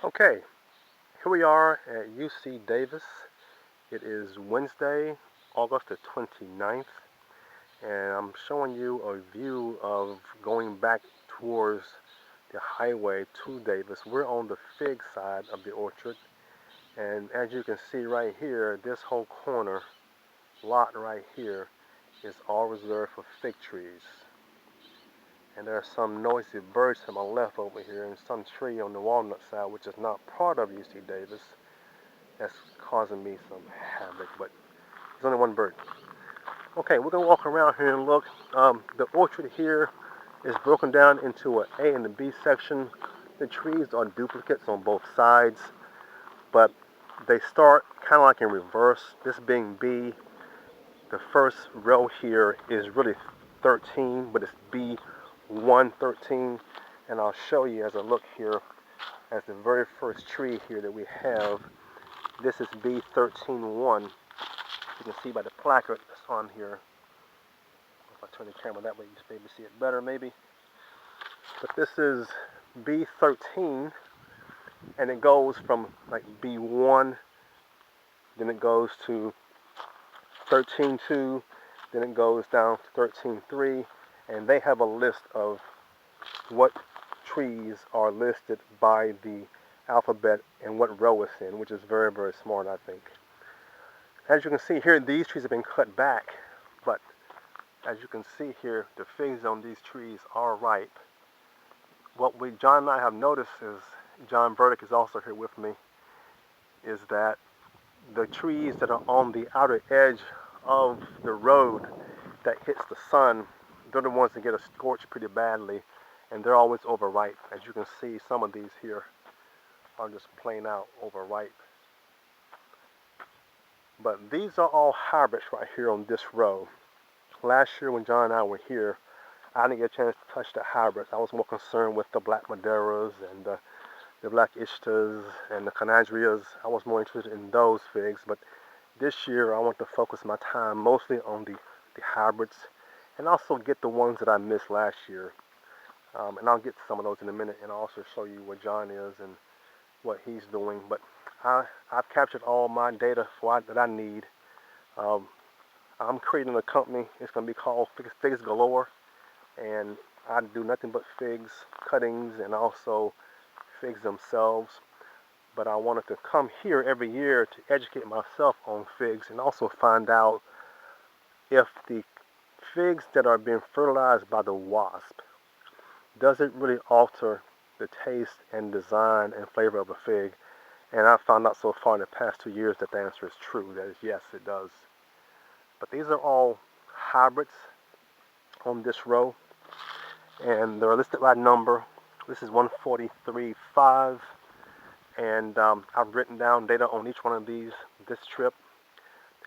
Okay, here we are at UC Davis. It is Wednesday, August the 29th, and I'm showing you a view of going back towards the highway to Davis. We're on the fig side of the orchard, and as you can see right here, this whole corner lot right here is all reserved for fig trees. And there are some noisy birds to my left over here, and some tree on the walnut side, which is not part of UC Davis. That's causing me some havoc, but there's only one bird. Okay, we're gonna walk around here and look. The orchard here is broken down into an A and a B section. The trees are duplicates on both sides, but they start kind of like in reverse. This being B, the first row here is really 13, but it's B113, and I'll show you as I look here as the very first tree here that we have. This is B131. You can see by the placard that's on here. If I turn the camera that way, you can maybe see it better, maybe. But this is B13, and it goes from like B1, then it goes to 13.2, then it goes down to 13.3, and they have a list of what trees are listed by the alphabet and what row it's in, which is very, very smart, I think. As you can see here, these trees have been cut back, but as you can see here, the figs on these trees are ripe. What John and I have noticed is, John Verdick is also here with me, is that the trees that are on the outer edge of the road that hits the sun, they're the ones that get scorched pretty badly, and they're always overripe. As you can see, some of these here are just plain out overripe. But these are all hybrids right here on this row. Last year when John and I were here, I didn't get a chance to touch the hybrids. I was more concerned with the black Madeiras and the black Ishtas and the Canadrias. I was more interested in those figs, but this year I want to focus my time mostly on the hybrids and also get the ones that I missed last year. And I'll get to some of those in a minute, and I'll also show you where John is and what he's doing. But I've captured all my data that I need. I'm creating a company. It's going to be called Figs Galore, and I do nothing but figs, cuttings, and also figs themselves. But I wanted to come here every year to educate myself on figs and also find out if the figs that are being fertilized by the wasp, does it really alter the taste and design and flavor of a fig? And I found out so far in the past 2 years that the answer is true. That is, yes, it does. But these are all hybrids on this row, and they're listed by number. This is 143.5, and I've written down data on each one of these this trip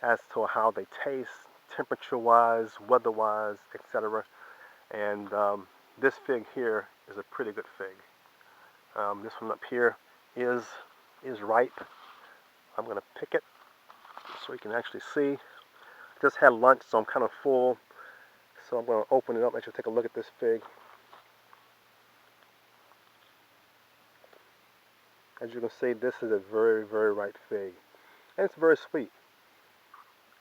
as to how they taste, temperature-wise, weather-wise, etc. And this fig here is a pretty good fig. This one up here is ripe. I'm going to pick it so you can actually see. Just had lunch, so I'm kind of full. So I'm going to open it up and let you take a look at this fig. As you can see, this is a very, very ripe fig. And it's very sweet.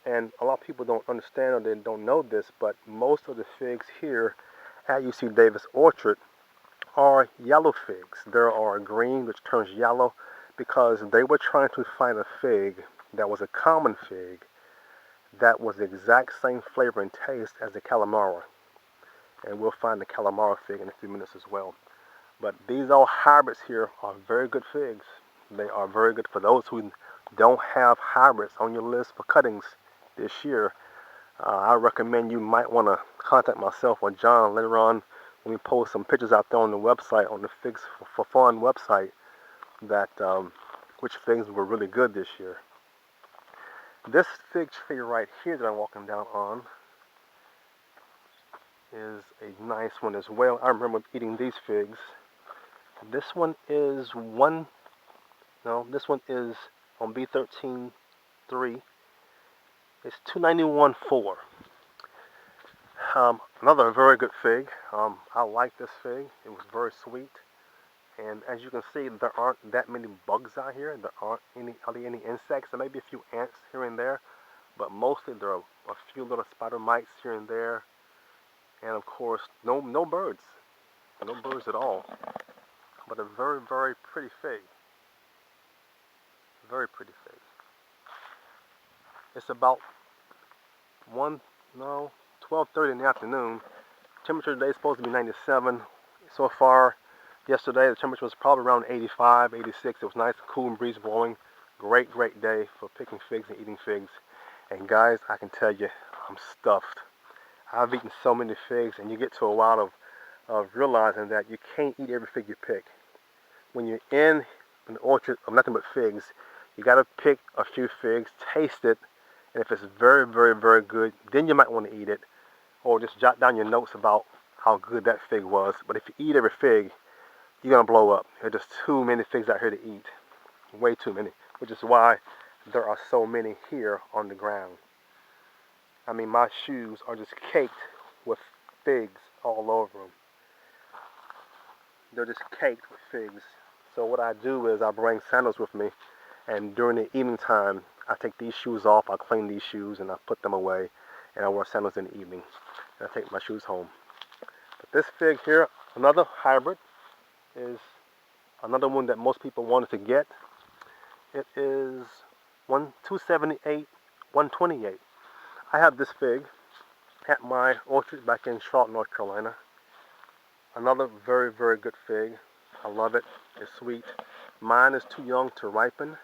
And a lot of people don't understand or they don't know this, but most of the figs here at UC Davis Orchard are yellow figs. There are green, which turns yellow, because they were trying to find a fig that was a common fig that was the exact same flavor and taste as the Calamara. And we'll find the Calamara fig in a few minutes as well. But these all hybrids here are very good figs. They are very good. For those who don't have hybrids on your list for cuttings this year, I recommend you might want to contact myself or John later on when we post some pictures out there on the website, on the Figs for Fun website, that which figs were really good this year. This fig tree right here that I'm walking down on is a nice one as well. I remember eating these figs. This one is this one is on B13.3. It's 291.4. Another very good fig. I like this fig. It was very sweet, And as you can see, there aren't that many bugs out here. There aren't hardly any insects. There may be a few ants here and there, but mostly there are a few little spider mites here and there. And of course, no birds. No birds at all. But a very, very pretty fig. Very pretty fig. It's about 12:30 in the afternoon. Temperature today is supposed to be 97. So far, yesterday the temperature was probably around 85, 86. It was nice, cool and breeze blowing. Great, great day for picking figs and eating figs. And guys, I can tell you, I'm stuffed. I've eaten so many figs, and you get to a while of realizing that you can't eat every fig you pick. When you're in an orchard of nothing but figs, you got to pick a few figs, taste it, and if it's very, very, very good, then you might want to eat it, or just jot down your notes about how good that fig was. But if you eat every fig, you're going to blow up. There are just too many figs out here to eat. Way too many, which is why there are so many here on the ground. I mean, my shoes are just caked with figs all over them. They're just caked with figs. So what I do is I bring sandals with me, and during the evening time, I take these shoes off, I clean these shoes, and I put them away, and I wear sandals in the evening, and I take my shoes home. But this fig here, another hybrid, is another one that most people wanted to get. It is 278, 128. I have this fig at my orchard back in Charlotte, North Carolina. Another very, very good fig. I love it. It's sweet. Mine is too young to ripen,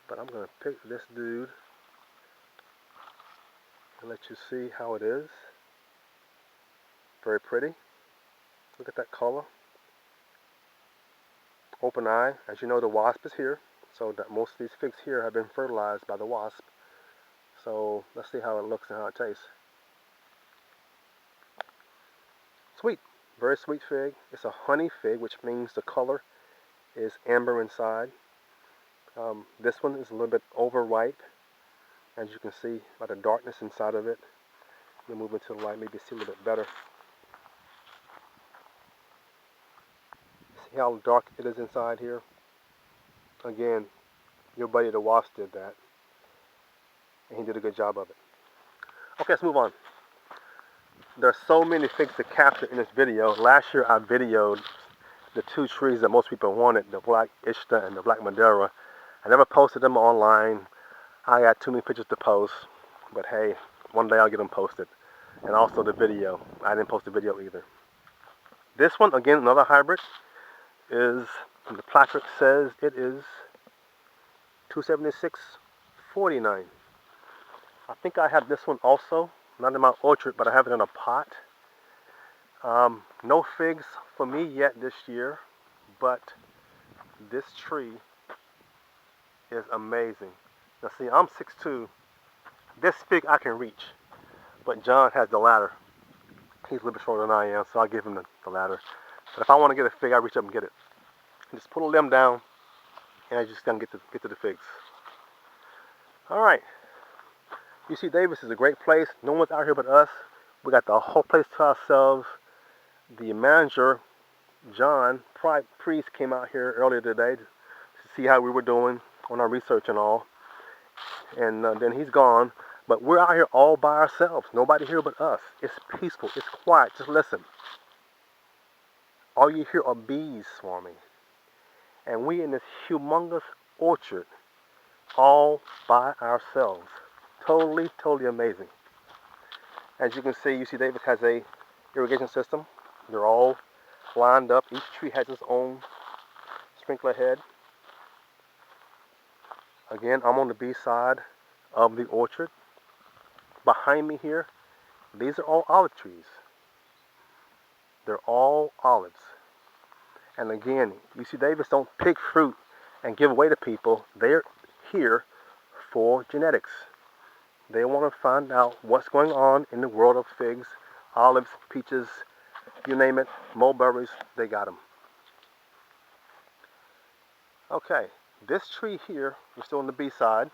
but I'm going to pick this dude and let you see how it is. Very pretty. Look at that color. Open eye. As you know, the wasp is here, so that most of these figs here have been fertilized by the wasp. So let's see how it looks and how it tastes. Sweet. Very sweet fig. It's a honey fig, which means the color is amber inside. This one is a little bit overripe, as you can see by the darkness inside of it. Let me move into the light, maybe see a little bit better. See how dark it is inside here? Again, your buddy the wasp did that, and he did a good job of it. Okay, let's move on. There are so many figs to capture in this video. Last year I videoed the two trees that most people wanted, the black Ishta and the black Madeira. I never posted them online. I got too many pictures to post, but hey, one day I'll get them posted. And also the video. I didn't post the video either. This one, again, another hybrid, is, the placard says it is 276.49. I think I have this one also, not in my orchard, but I have it in a pot. No figs for me yet this year, but this tree is amazing. Now see, I'm 6'2". This fig I can reach, but John has the ladder. He's a little bit shorter than I am, so I'll give him the ladder. But if I want to get a fig, I reach up and get it. And just put a limb down, and I just gonna get to the figs. All right. UC Davis is a great place. No one's out here but us. We got the whole place to ourselves. The manager, John Priest, came out here earlier today to see how we were doing on our research and all. And then he's gone. But we're out here all by ourselves. Nobody here but us. It's peaceful. It's quiet. Just listen. All you hear are bees swarming. And we in this humongous orchard all by ourselves. Totally, totally amazing. As you can see, UC Davis has a irrigation system. They're all lined up. Each tree has its own sprinkler head. Again, I'm on the bee side of the orchard. Behind me here, these are all olive trees. They're all olives. And again, UC Davis don't pick fruit and give away to people. They're here for genetics. They want to find out what's going on in the world of figs, olives, peaches, you name it, mulberries, they got them. Okay, this tree here, we're still on the bee side.